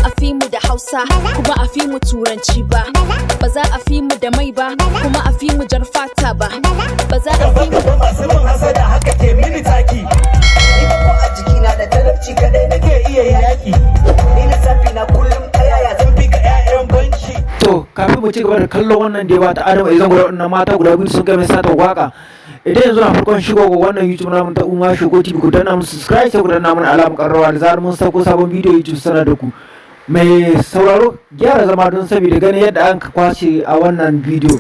a fi mu da Hausa kuma a fi mu Turanci ba. Ba za a fi mu da mai ba kuma a fi mu jar fata ba. Ba za a fi mu da masu mun hasada haka ke mini taki. Ni ko a jikina da talabci kadai nake iya yaki. Ni lissafi na kullum ta yaya zan bi ka 'ya'yan banki. To kafin mu ci gaba da kallon wannan da ta Adama izan guda wannan mata guda biyu sun game sata waka. Idan yanzu na farkon shigo ga wannan YouTube namun ta Umma Shogo TV, ku danna mun subscribe sai ku danna mun alamar karrawa da zarar mun sako sabon bidiyo YouTube sanar da ku. Mai sauraro gyara zama don saboda ganin yadda an kwashe a wannan bidiyo.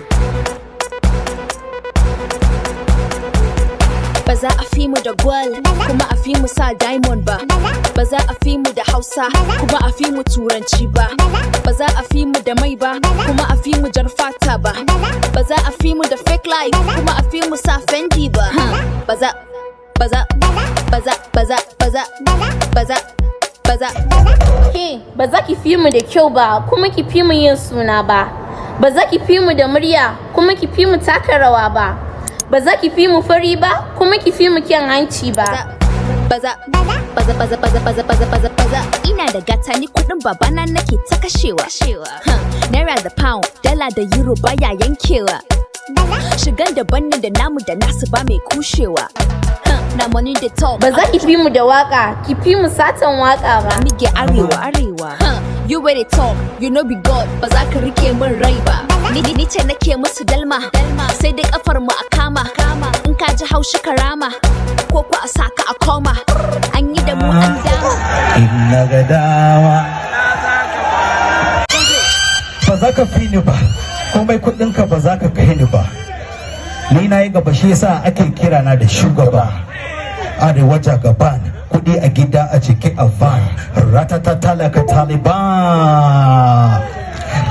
Ba za a fi mu da gwal kuma a fi mu sa diamond ba. Ba za a fi mu da Hausa kuma a fi mu Turanci ba. Ba za a fi mu da mai ba kuma a fi mu jar fata ba. Ba za a fi mu da fake life kuma a fi mu sa Fendi ba. Ba za ba za ba za ba za ba za ba za ba za. Ke ba za ki fi mu da kyau ba kuma ki fi mu yin suna ba. Ba za ki fi mu da murya kuma ki fi mu taka rawa ba. Ba za ki fi mu fari ba kuma ki fi mu kyan hanci ba. Baza baza baza baza baza baza baza baza. Ina da gata ni kudin babana nake ta kashewa. Naira da pound, dala da euro baya yankewa. Shigan daban ne da namu da nasu ba mai kushewa. Na money the talk. Ba za ki fi mu da waka, ki fi mu satan waka ba. Mige arewa arewa. You where they talk, you know be God. Ba za ka rike min rai ba. Ni ce nake musu dalma. Sai dai kafar mu a kama. In ka ji haushi karama. Ko ku a saka a koma. An yi da mu an dama. Inna ga dama. Ba za ka fi ni ba, komai kuɗinka ba za ka kai ni ba. Ni na yi gaba shi yasa ake kira na da shugaba. Arewa jagaban, kuɗi a gida a ciki a van. Ratata talaka Taliban.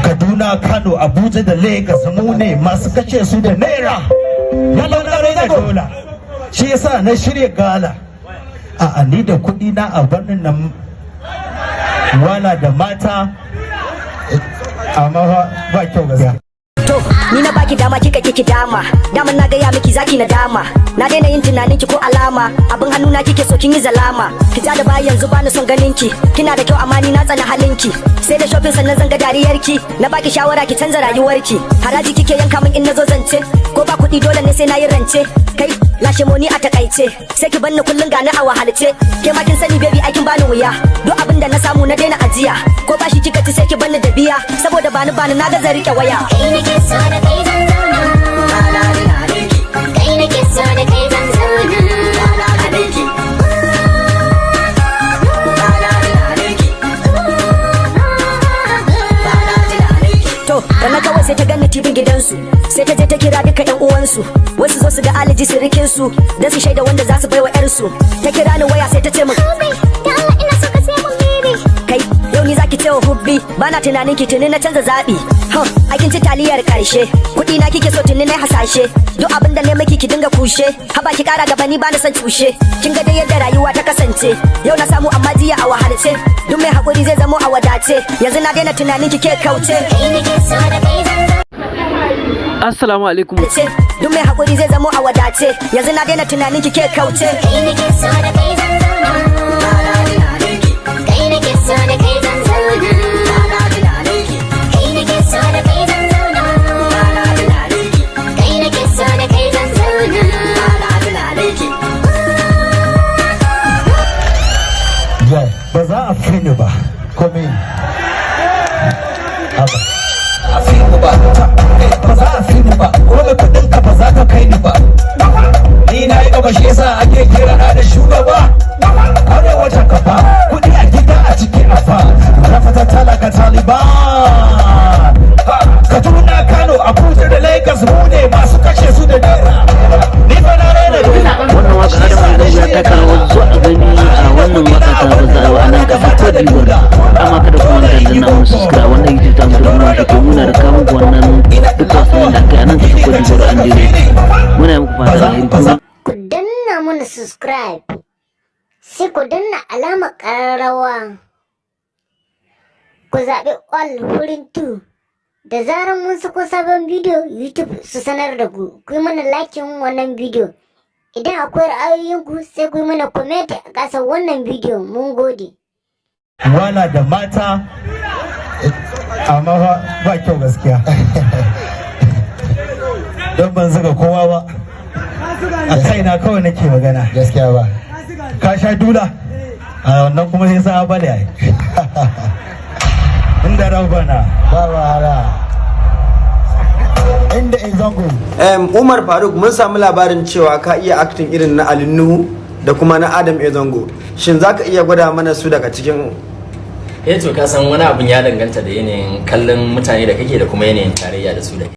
Kaduna, Kano, Abuja da Lagos mu ne masu kace su da naira. Yalo na da dola. Shi yasa na shirya gala. A ni da kuɗi na a birnin nan wala da mata. Amma ba kyau gaskiya. To, ni na baki dama kika kiki dama. Daman na gaya miki zaki na dama. Na daina yin tunanin ki ko alama. Abin hannu na kike so kin yi zalama. Ki ja da baya yanzu bani son ganin ki. Kina da kyau amma ni na tsana halin ki. Sai da shopping sannan zan ga dariyar ki. Na baki shawara ki canza rayuwar ki. Haraji kike yanka min in nazo zance. Ko ba kuɗi dole ne sai na yi rance. Kai lashe moni a takaice. Sai ki banni kullun gani a wahalce. Ke ma kin sani baby aikin bani wuya. Duk abin da na samu na daina ajiya. Ko bashi kika ci sai ki banni da biya. Saboda bani na ga zan rike waya. Kai nake so da kai zan zauna. Kai nake so da kai zan zauna. To, da na kawai sai ta gani tibin gidansu. Sai ta je ta kira duka yan uwansu. Wasu zo su ga aliji sirikin su. Dan su shaida wanda za su baiwa yar su. Ta kira ni waya sai ta ce min, Hubbi, da Allah ina so ka sai mun bibi. kai yau ni zaki cewa hubbi. Bana tunanin ki tuni na canza zabi. Aikin ci taliyar karshe. Kuɗi na kike so tuni na hasashe. Duk abin da ne miki ki dinga kushe. Haba ki kara gaba ni bana son tushe. Kin ga dai yadda rayuwa ta kasance. Yau na samu amma jiya a wahalce. Duk mai hakuri zai zamo a wadace. Yanzu na daina tunanin ki ke kauce. Kai nake so da kai zan zauna. Assalamu alaikum. Duk mai hakuri zai zamo a wadace. Yanzu na daina tunanin ki ke kauce. Kai nake so da kai zan zauna. Kai nake so da kai zan zauna. Kai nake so da kai zan zauna. Kai nake so da kai zan zauna. Ba za a fi ni ba, kome haba. A fi ni ba, ba za a fi ni ba, kome kudinka ba za ka kai ni ba. Ni na yi gaba shi yasa ake kira na da shugaba. Arewa jagaban, kuɗi a gida a ciki a fa. Rafata talaka Taliban. Kaduna, Kano, Abuja da Lagos mu ne masu kashe su da naira. Ni fa na raina dola. Wannan waka Adama ya taka rawar zuwa a gani a wannan waka ta bazawa a nan kasar Cote d'Ivoire. Amma kada ku manta da na mu subscribe wannan YouTube ta mu da Umma Shogo, muna da kamu wannan duk wasannin da aka yi a nan kasar Cote d'Ivoire an dire. Muna yi muku fatan alheri. Ku danna mana subscribe. Sai ku danna alamar ƙararrawa. Ku zaɓi all wurin 2. Da zarar mun sako sabon bidiyo YouTube su sanar da ku. Ku yi mana lakin wannan bidiyo. Idan akwai ra'ayoyinku sai ku yi mana comment a ƙasar wannan bidiyo. Mun gode. wala da mata amma ba kyau gaskiya don ban zuga kowa ba, a kaina kawai nake magana gaskiya ba. ka sha dula a wannan kuma sai sa bale ai inda rabana ba wahala inda Ezongo. Umar Faruk, mun samu labarin cewa ka iya acting irin na Ali Nuhu da kuma na Adam Ezongo. Shin za ka iya gwada mana su daga cikin? To ka san wani abun ya danganta da yanayin kallon mutane da kake da kuma yanayin tarayya da su da